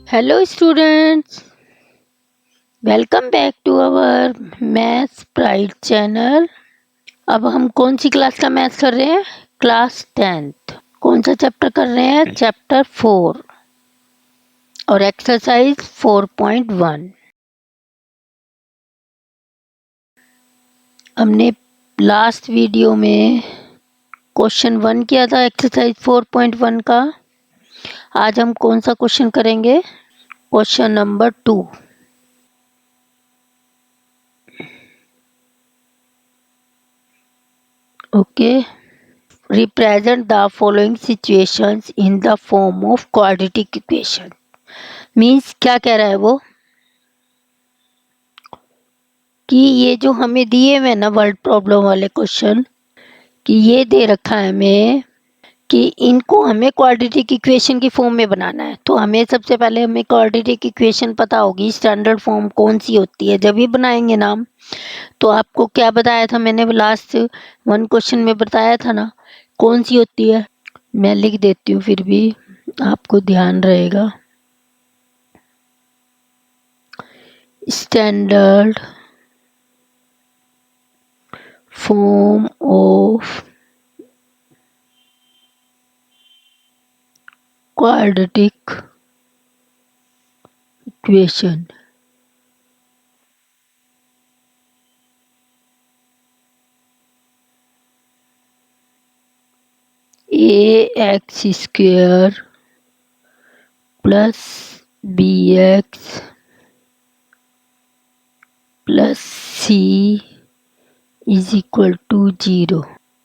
Hello students, welcome back to our Maths Pride channel। अब हम कौन सी क्लास का मैथ्स कर रहे हैं? Class 10th। कौन सा चैप्टर कर रहे हैं? चैप्टर 4 और एक्सरसाइज 4.1। हमने लास्ट वीडियो में क्वेश्चन 1 किया था एक्सरसाइज 4.1 का। आज हम कौन सा क्वेश्चन करेंगे? Question number 2। Okay, represent the following situations in the form of quadratic equation। Means क्या कह रहा है वो कि ये जो हमें दिए हुए ना वर्ड प्रॉब्लम वाले क्वेश्चन, कि ये दे रखा है हमें कि इनको हमें क्वाड्रेटिक इक्वेशन की फॉर्म में बनाना है। तो हमें सबसे पहले हमें क्वाड्रेटिक इक्वेशन पता होगी, स्टैंडर्ड फॉर्म कौन सी होती है जब ही बनाएंगे नाम। तो आपको क्या बताया था मैंने लास्ट 1 क्वेश्चन में बताया था ना, कौन सी होती है? मैं लिख देती हूँ फिर भी आपको ध्यान रहेगा। Standard form of quadratic equation. ax square plus bx plus c is equal to 0।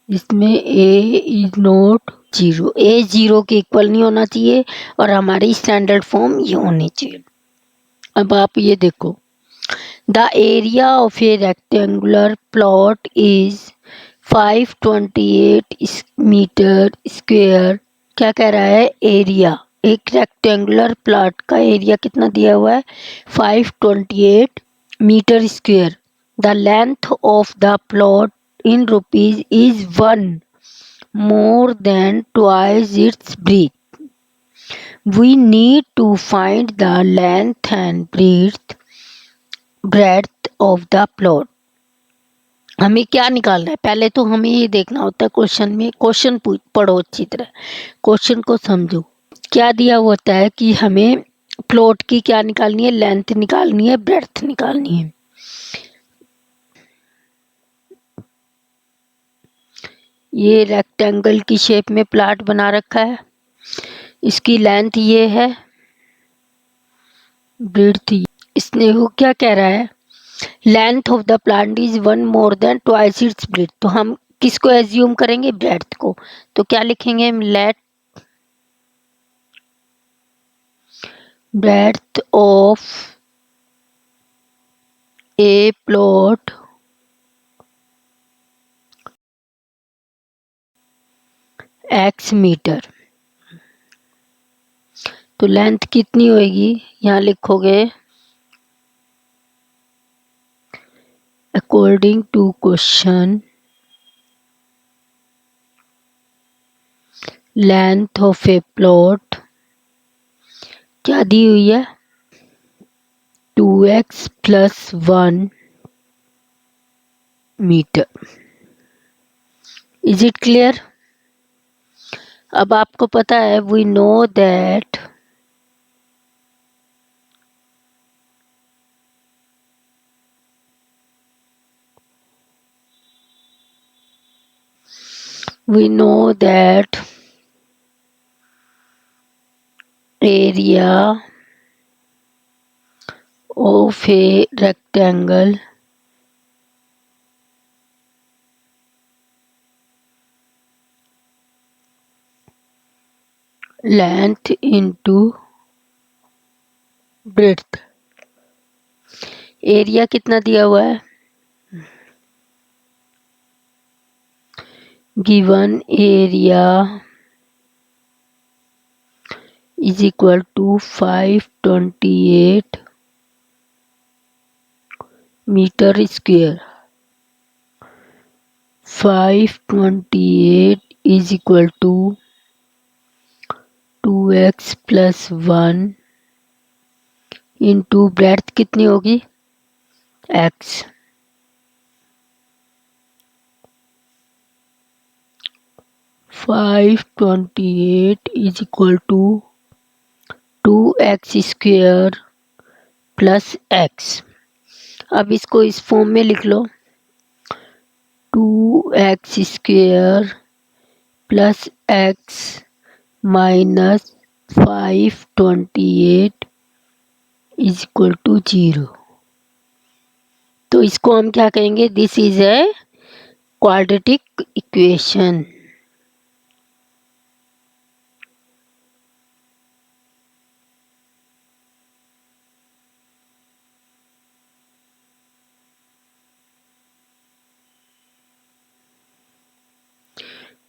इसमें a इज नॉट 0, a 0 के इक्वल नहीं होना चाहिए और हमारी स्टैंडर्ड फॉर्म ये होनी चाहिए। अब आप ये देखो, the area of a rectangular plot is 528 metre square. क्या कह रहा है? एरिया, एक रेक्टेंगुलर प्लॉट का एरिया कितना दिया हुआ है? 528 metre square. The length of the plot in rupees is 1 more than twice its breadth. We need to find the length and breadth of the plot। हमें क्या निकालना है? पहले तो हमें ये देखना होता है क्वेश्चन में, क्वेश्चन पढ़ो अच्छी तरह, क्वेश्चन को समझो। क्या दिया होता है कि हमें प्लॉट की क्या निकालनी है? लेंथ निकालनी है, ब्रेड्थ निकालनी है। ये रेक्टेंगल की शेप में प्लॉट बना रखा है, इसकी लेंथ ये है, ब्रेड्थ। इसने वो क्या कह रहा है? Length of the plant is 1 more than twice its breadth. तो हम किसको एज्यूम करेंगे? ब्रेड्थ को। तो क्या लिखेंगे? Let breadth of a plot x metre. तो लेंथ कितनी होगी? यहाँ लिखोगे according to question length of a plot क्या दी हुई है? 2x plus 1 metre. Is it clear? अब आपको पता है, we know that area of a rectangle length into breadth। Area कितना दिया हुआ है? Given area is equal to 528 metre square. 528 is equal to 2x+1 into breadth कितनी होगी x, 528 is equal to 2x² plus x। अब इसको इस form में लिख लो, 2x² plus x minus 528 is equal to 0। तो इसको हम क्या कहेंगे, this is a quadratic equation.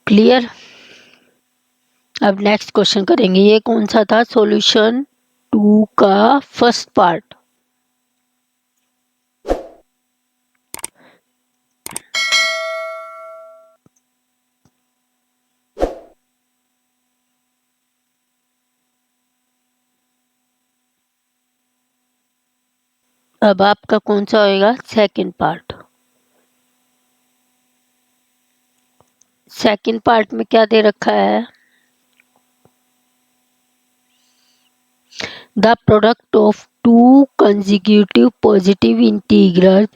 Clear. अब नेक्स्ट क्वेश्चन करेंगे। ये कौन सा था, सॉल्यूशन 2 का फर्स्ट पार्ट। अब आपका कौन सा होएगा, सेकंड पार्ट। सेकंड पार्ट में क्या दे रखा है, the product of two consecutive positive integrals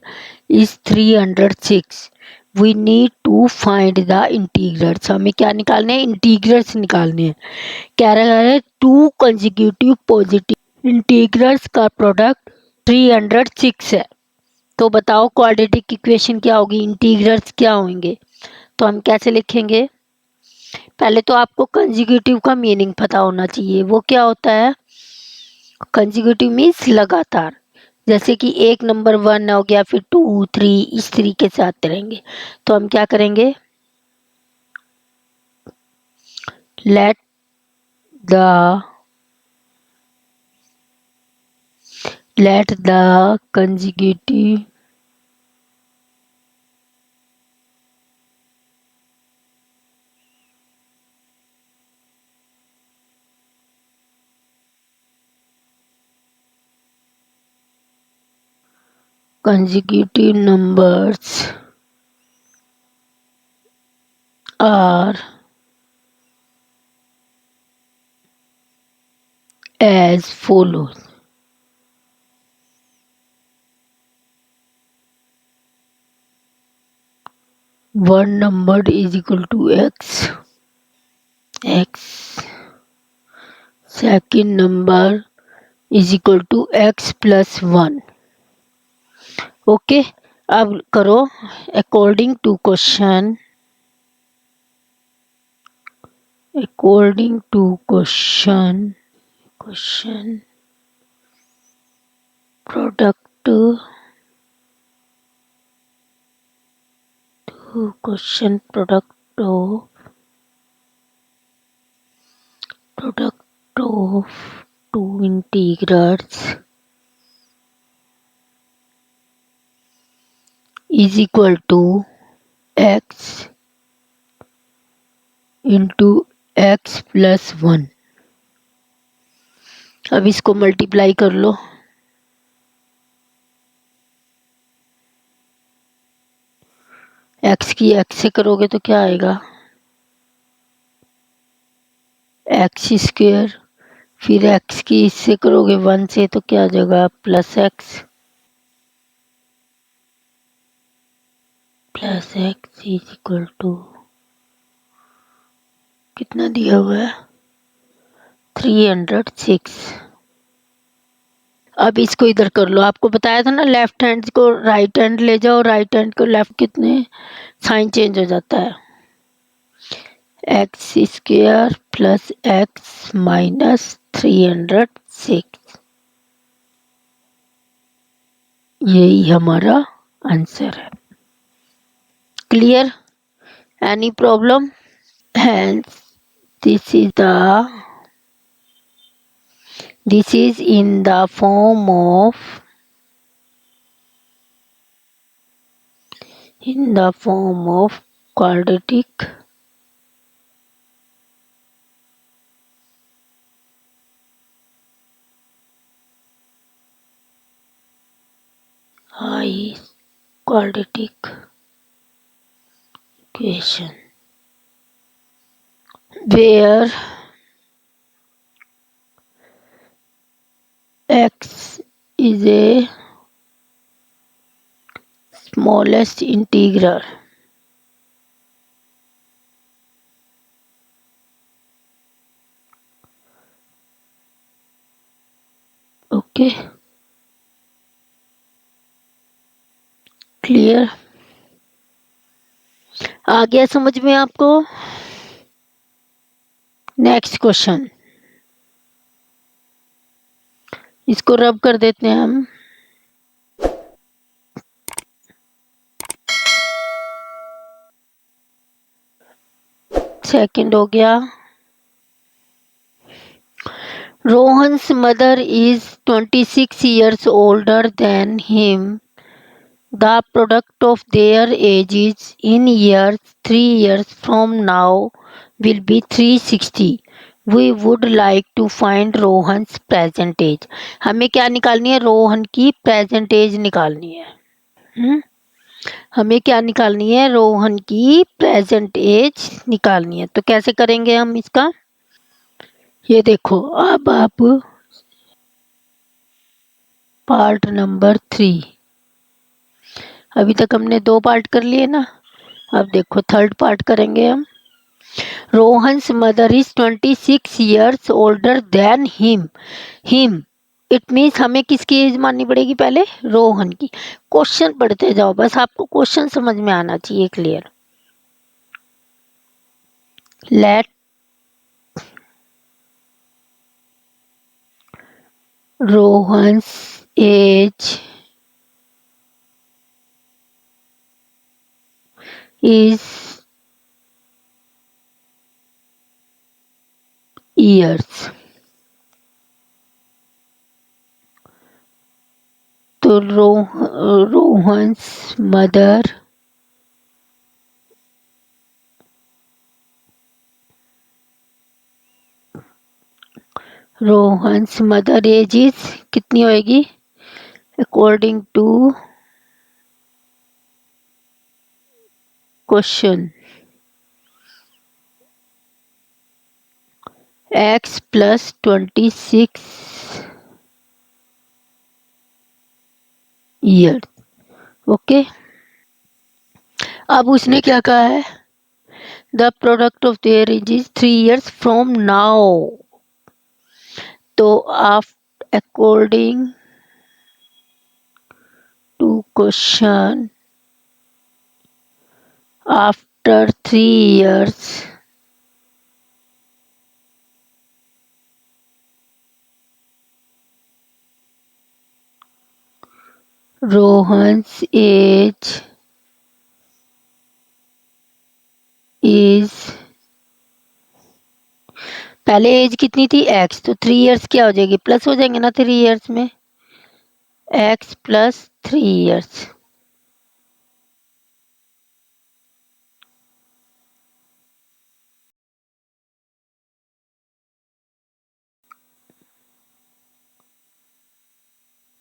is 306। We need to find the integrals. हमें क्या निकालने हैं, इंटीग्रल्स निकालने हैं। कह रहा है टू कंसेक्यूटिव पॉजिटिव इंटीग्रल्स का प्रोडक्ट 306 है। तो बताओ क्वाड्रेटिक इक्वेशन क्या होगी, इंटीग्रल्स क्या होंगे। तो हम कैसे लिखेंगे, पहले तो आपको कंसेक्यूटिव का मीनिंग पता होना चाहिए। वो क्या होता है, कंसेक्यूटिव मीन्स लगातार। जैसे कि एक नंबर 1 हो गया, फिर 2 3 इस तरीके से आते रहेंगे। तो हम क्या करेंगे, let the consecutive numbers are as follows। One number is equal to x, second number is equal to x plus 1। Okay, अब करो according to question, question product to question product of two integrals is equal to x into x plus 1। अब इसको multiply कर लो, x की x से करोगे तो क्या आएगा, x², फिर x की इससे करोगे 1 से तो क्या आ जाएगा, plus x is equal to कितना दिया हुआ है, 306। अब इसको इधर कर लो, आपको बताया था ना लेफ्ट हैंड को राइट हैंड ले जाओ, राइट हैंड को लेफ्ट, कितने साइन चेंज हो जाता है, x² प्लस x माइनस 306। यही हमारा आंसर है। Clear, any problem, hence this is in the form of quadratic high quadratic equation where x is a smallest integer. Okay, clear? आ गया समझ में आपको? नेक्स्ट क्वेश्चन, इसको रब कर देते हैं हम। सेकंड हो गया। Rohan's mother is 26 years older than him. The product of their ages in years 3 years from now will be 360. We would like to find Rohan's present age. हमें क्या निकालनी है? रोहन की प्रेजेंट एज निकालनी है। हमें क्या निकालनी है? रोहन की प्रेजेंट एज निकालनी है। तो कैसे करेंगे हम इसका? ये देखो, अब आप पार्ट नंबर 3, अभी तक हमने 2 पार्ट कर लिए ना, अब देखो थर्ड पार्ट करेंगे हम। Rohan's mother is 26 years older than him it means हमें किसकी एज माननी पड़ेगी? पहले रोहन की। क्वेश्चन पढ़ते जाओ, बस आपको क्वेश्चन समझ में आना चाहिए। Clear? Let Rohan's age is years. तो रोहन्स मदर एज इज कितनी होएगी? According to question x plus 26 year. Okay, अब उसने क्या कहा है? The product of their age is 3 years from now. तो आप according to question after 3 years Rohan's age is, पहले एज कितनी थी? x, तो 3 years क्या हो जाएगी? प्लस हो जाएंगे ना 3 years में, x plus 3 years।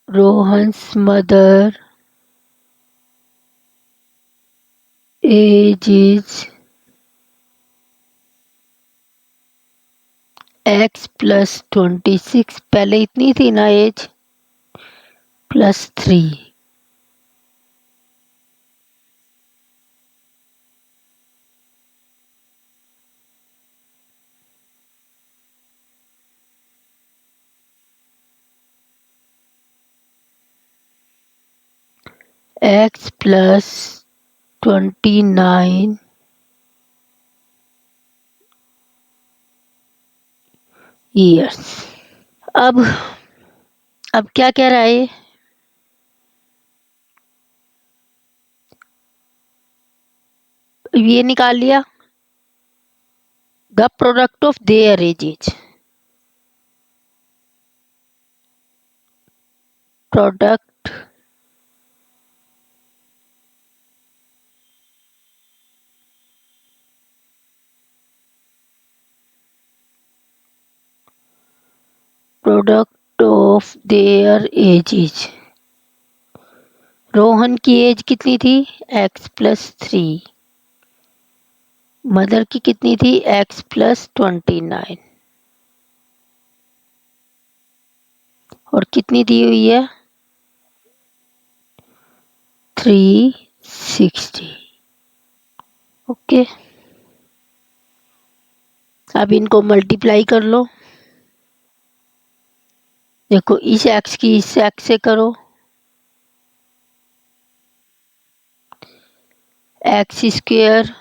Rohan's mother age is x plus 26, पहले इतनी थी ना age, plus 3। x plus 29 years. अब क्या कह रहा है? ये निकाल लिया, the product of their ages, product product of their ages Rohan की एज कितनी थी? x+3। मदर की कितनी थी? x+29। और कितनी दी हुई है? 360। ओके, अब इनको मल्टीप्लाई कर लो। देखो, इस x की इस x से करो, x²।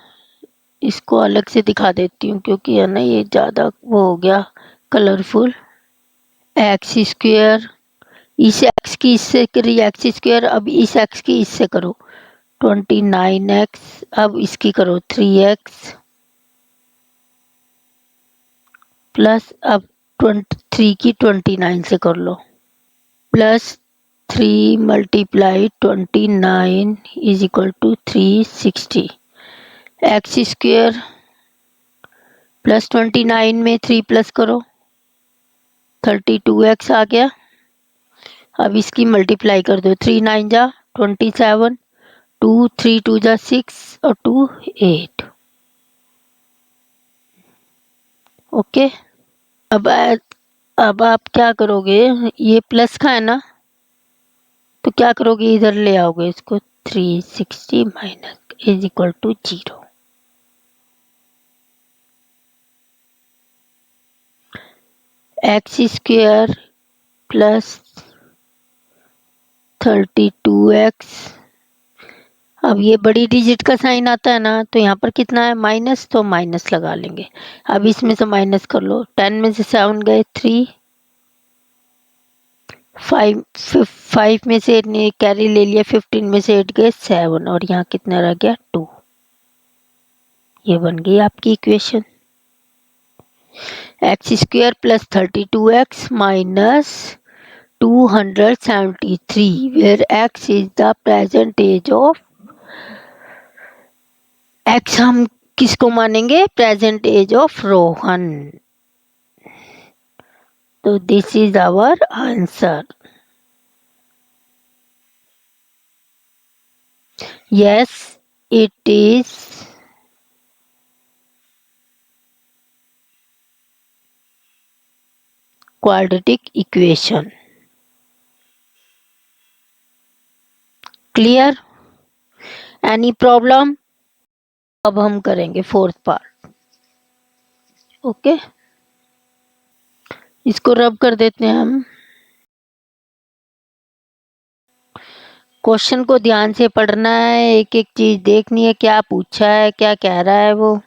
इसको अलग से दिखा देती हूँ क्योंकि है ना ये ज़्यादा वो हो गया कलरफुल। x², इस x की इससे करी x², अब इस x की इससे करो 29x, अब इसकी करो 3x प्लस, अब 23 की 29 से कर लो, plus 3 multiply 29 is equal to 360। x² plus 29 में 3 प्लस करो, 32x आ गया। अब इसकी मल्टीप्लाई कर दो, 3 9 जा 27, 2 3 2 जा 6 और 2 8। ओके, अब आप क्या करोगे, ये प्लस का है ना, तो क्या करोगे, इधर ले आओगे इसको, 360 minus is equal to 0। x² plus 32x। अब ये बड़ी डिजिट का साइन आता है ना, तो यहाँ पर कितना है माइनस, तो माइनस लगा लेंगे। अब इसमें से माइनस कर लो, 10 में से 7 गए 3, 5 में से 8 ने कैरी ले लिया, 15 में से 8 गए 7, और यहाँ कितना रह गया 2। ये बन गई आपकी equation. x² plus 32x minus 273, where x is the present age of x। हम किसको मानेंगे? Present age of Rohan. तो this is our answer. Yes, it is quadratic equation. Clear? Any problem? अब हम करेंगे फोर्थ पार्ट। ओके, इसको रब कर देते हैं हम। क्वेश्चन को ध्यान से पढ़ना है, एक एक चीज देखनी है, क्या पूछा है, क्या कह रहा है वो।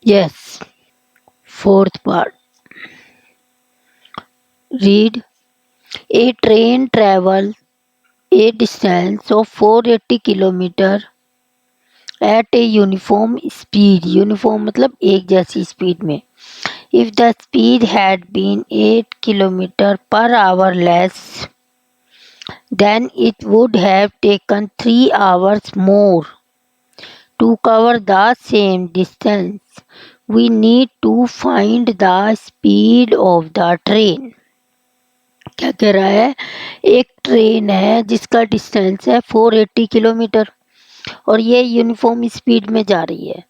Yes, fourth part, read. A train travel a distance of 480 kilometre at a uniform speed। Uniform मतलब एक जैसी स्पीड में। if the speed had been 8 kilometre per hour less, then it would have taken 3 hours more to cover the same distance। we need to find the speed of the train। क्या कह रहा है, एक train है जिसका distance है 480 kilometre और ये यूनिफॉर्म स्पीड में जा रही है,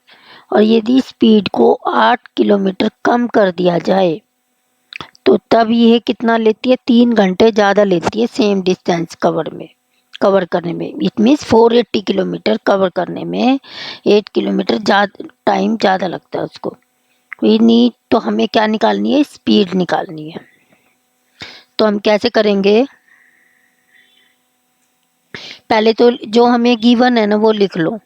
और यदि स्पीड को 8 किलोमीटर कम कर दिया जाए तो तब यह कितना लेती है, 3 घंटे ज़्यादा लेती है सेम डिस्टेंस कवर करने में। इट मीन्स 480 किलोमीटर कवर करने में 8 किलोमीटर टाइम ज़्यादा लगता है उसको। वी नीड, तो हमें क्या निकालनी है, स्पीड निकालनी है। तो हम कैसे करेंगे, पहले तो जो हमें गिवन है ना वो लिख लो।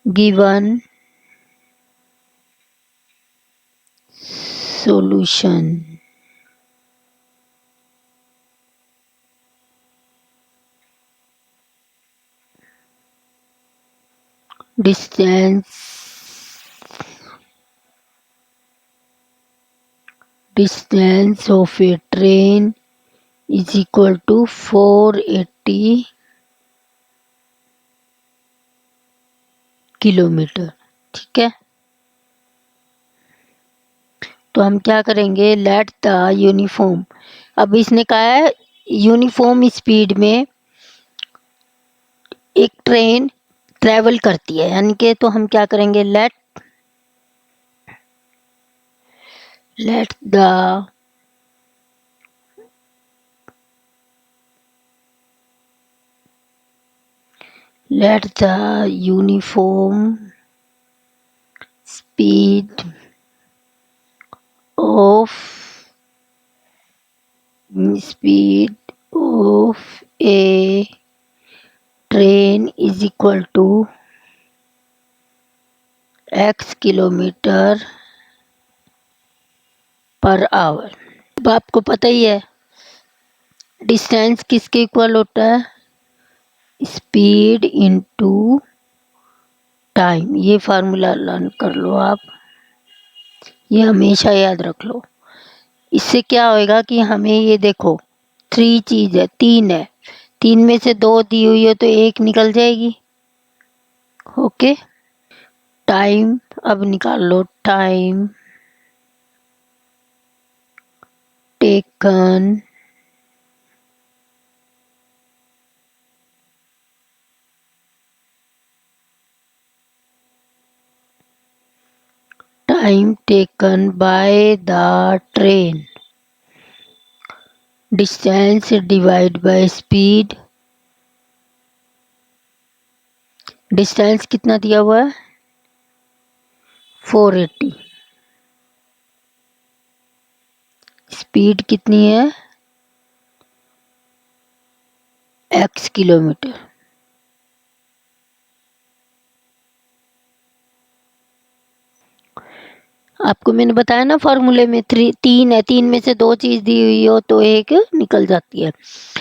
Given solution। distance of a train is equal to 480 kilometre. ठीक है, तो हम क्या करेंगे, लेट द यूनिफॉर्म, अब इसने कहा है यूनिफॉर्म स्पीड में एक ट्रेन ट्रेवल करती है, यानी कि तो हम क्या करेंगे, let the uniform speed of a train is equal to x kilometre per hour. अब आपको पता ही है डिस्टेंस किसके इक्वल होता है, स्पीड इनटू टाइम। ये फार्मूला लर्न कर लो आप, ये हमेशा याद रख लो। इससे क्या होएगा कि हमें ये देखो 3 चीज है, 3 है, 3 में से 2 दी हुई हो तो 1 निकल जाएगी। ओके, टाइम अब निकाल लो, time taken by the train, distance divide by speed. Distance कितना दिया हुआ है, 480, स्पीड कितनी है, x किलोमीटर। आपको मैंने बताया ना फॉर्मूले में 3 है, 3 में से 2 चीज दी हुई हो तो 1 निकल जाती है।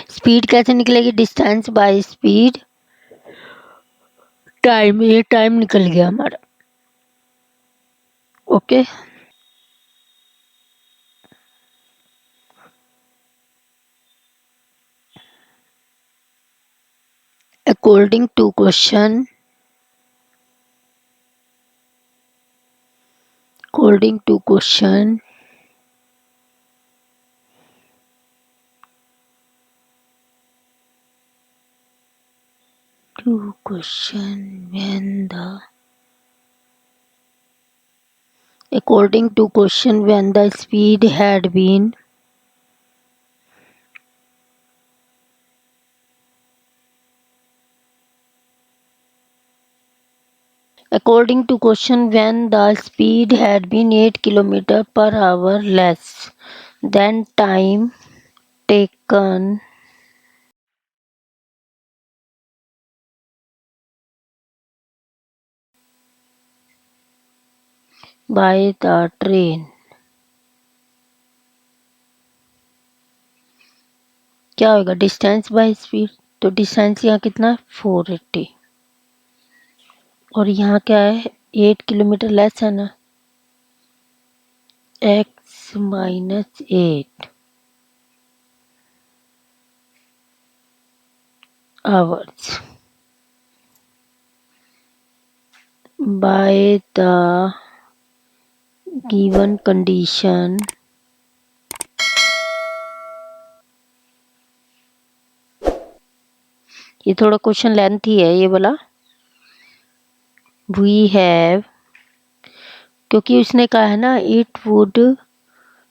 स्पीड कैसे निकलेगी, डिस्टेंस बाय स्पीड टाइम, ये टाइम निकल गया हमारा। Okay, according to question, according to question when the speed had been according to question when the speed had been 8 kilometer per hour less than time taken by the train, क्या होगा, distance by speed. तो distance यहाँ कितना है, 480, और यहाँ क्या है, 8 किलोमीटर लेस है ना, x minus 8 hours by the given condition ये थोड़ा क्वेश्चन लेंथी है ये वाला, वी हैव, क्योंकि उसने कहा है ना it would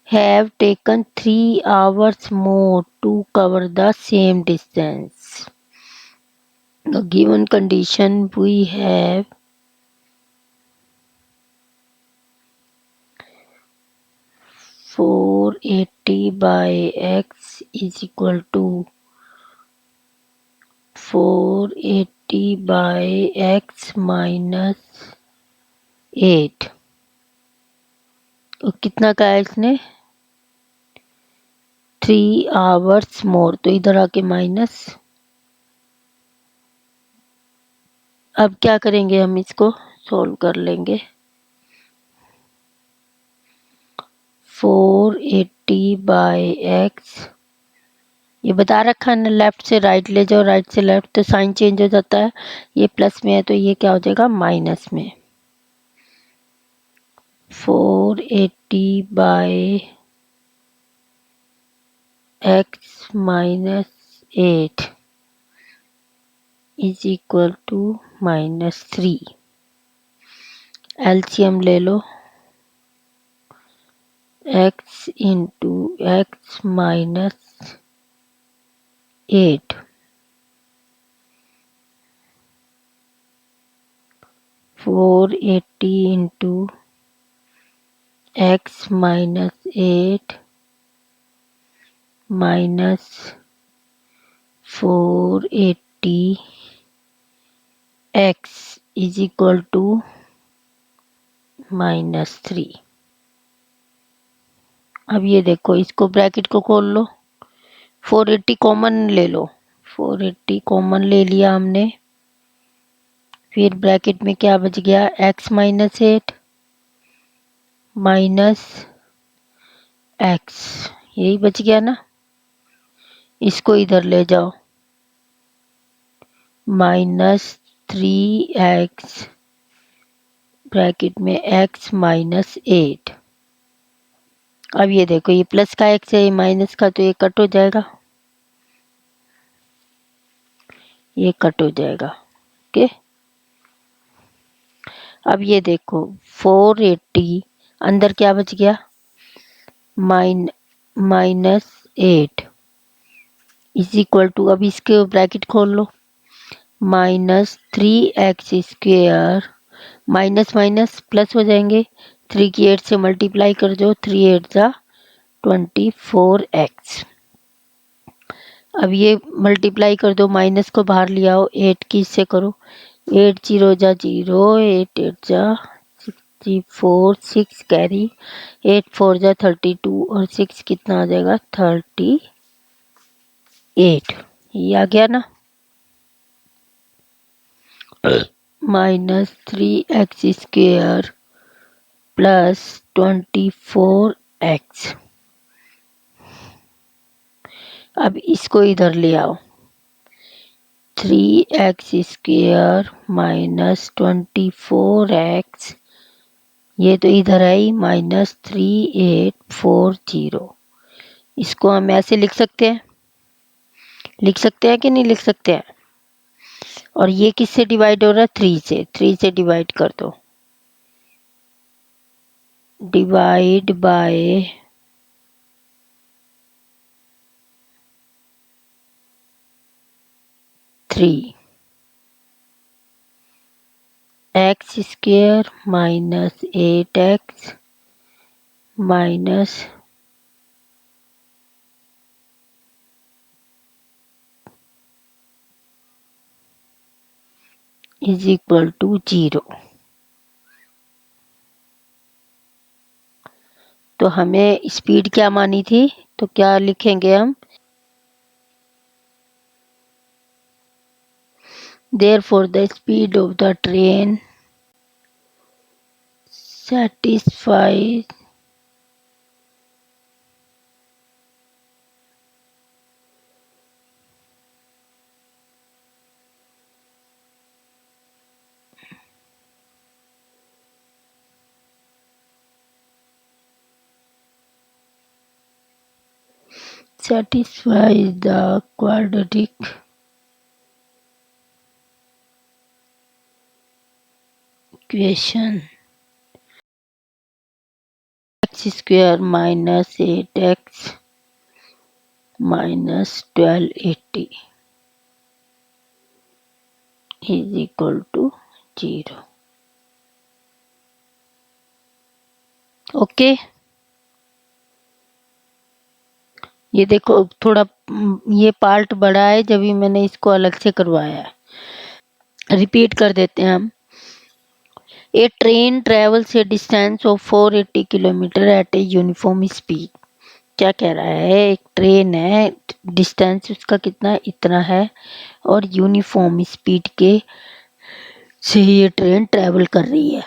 have taken 3 hours more to cover the same distance. The given condition we have 480 by x is equal to 480 by x minus 8, और कितना कहा है इसने, 3 hours more, तो इधर आके माइनस। अब क्या करेंगे, हम इसको सॉल्व कर लेंगे। 480 by x ये बता रखा है ना, लेफ्ट से राइट ले जाओ, राइट से लेफ्ट, तो साइन चेंज हो जाता है। ये प्लस में है तो ये क्या हो जाएगा, माइनस में। 480/x minus 8 is equal to -3। LCM ले लो, x into x minus 8 480 into x minus 8 minus 480 x is equal to -3। अब ये देखो, इसको ब्रैकेट को खोल लो, 480 कॉमन ले लो, 480 कॉमन ले लिया हमने। फिर ब्रैकेट में क्या बच गया, x माइनस 8 माइनस x, यही बच गया ना। इसको इधर ले जाओ, -3x ब्रैकेट में x माइनस 8। अब ये देखो, ये प्लस का x है, ये माइनस का, तो ये कट हो जाएगा, ये कट हो जाएगा। ओके, अब ये देखो 480 अंदर क्या बच गया, -8 इज इक्वल टू, अब इसके ब्रैकेट खोल लो, -3x², माइनस माइनस प्लस हो जाएंगे, 3 की 8 से मल्टीप्लाई कर दो, 3 8 जा 24x। अब ये मल्टीप्लाई कर दो, माइनस को बाहर ले आओ, 8 की इससे करो, 8 0 जा 0, 8 8 जा 64, 6 कैरी, 8 4 जा 32 और 6 कितना आ जाएगा, 38। ये आ गया ना, -3x² प्लस 24x। अब इसको इधर ले आओ, 3x² माइनस 24x, ये तो इधर है ही, -3840। इसको हम ऐसे लिख सकते हैं, लिख सकते हैं कि नहीं लिख सकते हैं। और ये किससे डिवाइड हो रहा है, 3 से, 3 से डिवाइड कर दो, divide by 3, x² minus 8x minus is equal to 0। तो हमें स्पीड क्या मानी थी, तो क्या लिखेंगे हम, therefore the speed of the train satisfies the quadratic equation x² minus 8x minus 1280 is equal to 0। Okay, ये देखो थोड़ा ये पार्ट बड़ा है, जब भी मैंने इसको अलग से करवाया है। रिपीट कर देते हैं हम, a train travels a distance of 480 kilometre at a uniform speed. क्या कह रहा है, एक ट्रेन है, डिस्टेंस उसका कितना, इतना है, और यूनिफॉर्म स्पीड के से ये ट्रेन ट्रेवल कर रही है।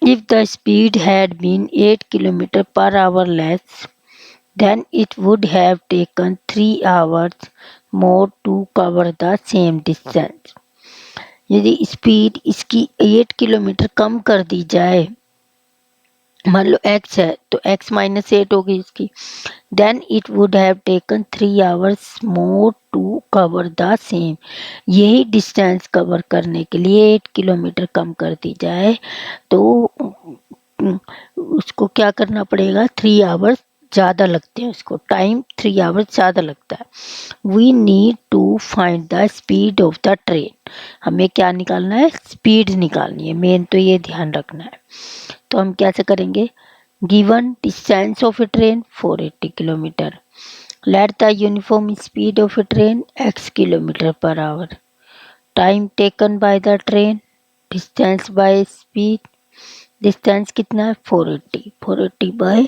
If the speed had been 8 kilometre per hour less then it would have taken 3 hours more to cover the same distance. यदि स्पीड इसकी 8 किलोमीटर कम कर दी जाए, मान लो x है तो x माइनस 8 होगी इसकी, then it would have taken 3 hours more to cover the same. यही डिस्टेंस कवर करने के लिए 8 किलोमीटर कम कर दी जाए तो उसको क्या करना पड़ेगा, 3 आवर्स ज़्यादा लगते हैं, उसको टाइम 3 आवर्स ज़्यादा लगता है। We need to find the speed of the train. हमें क्या निकालना है, स्पीड निकालनी है, मेन तो ये ध्यान रखना है। तो हम कैसे करेंगे, given distance of a train 480 kilometre, let the uniform speed of a train x kilometre per hour, time taken by the train, distance by speed, distance कितना है 480 by,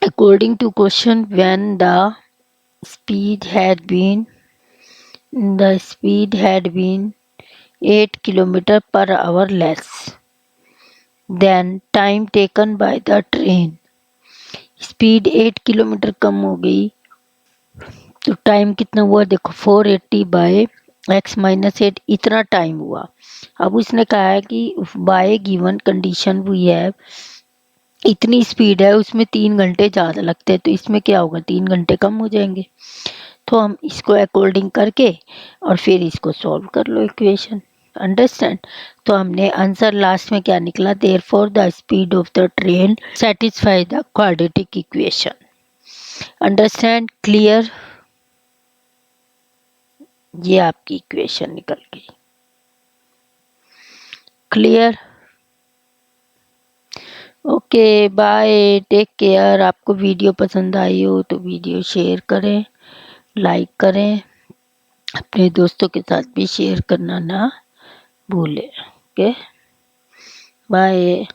according to question when the speed had been 8 kilometre per hour less than time taken by the train, speed 8 kilometre कम हो गई तो time कितना हुआ, देखो 480 bye x minus 8, इतना टाइम हुआ। अब उसने कहा है कि बाय गिवन कंडीशन वी है, इतनी स्पीड है, उसमें 3 घंटे ज़्यादा लगते हैं, तो इसमें क्या होगा, 3 घंटे कम हो जाएंगे। तो हम इसको अकॉर्डिंग करके और फिर इसको सॉल्व कर लो इक्वेशन, अंडरस्टैंड। तो हमने आंसर लास्ट में क्या निकला, therefore the speed of the train satisfy the quadratic equation, understand, clear. ये आपकी इक्वेशन निकल गई, clear. Okay bye, take care. आपको वीडियो पसंद आई हो तो वीडियो शेयर करें, लाइक करें, अपने दोस्तों के साथ भी शेयर करना ना भूलें। Okay bye.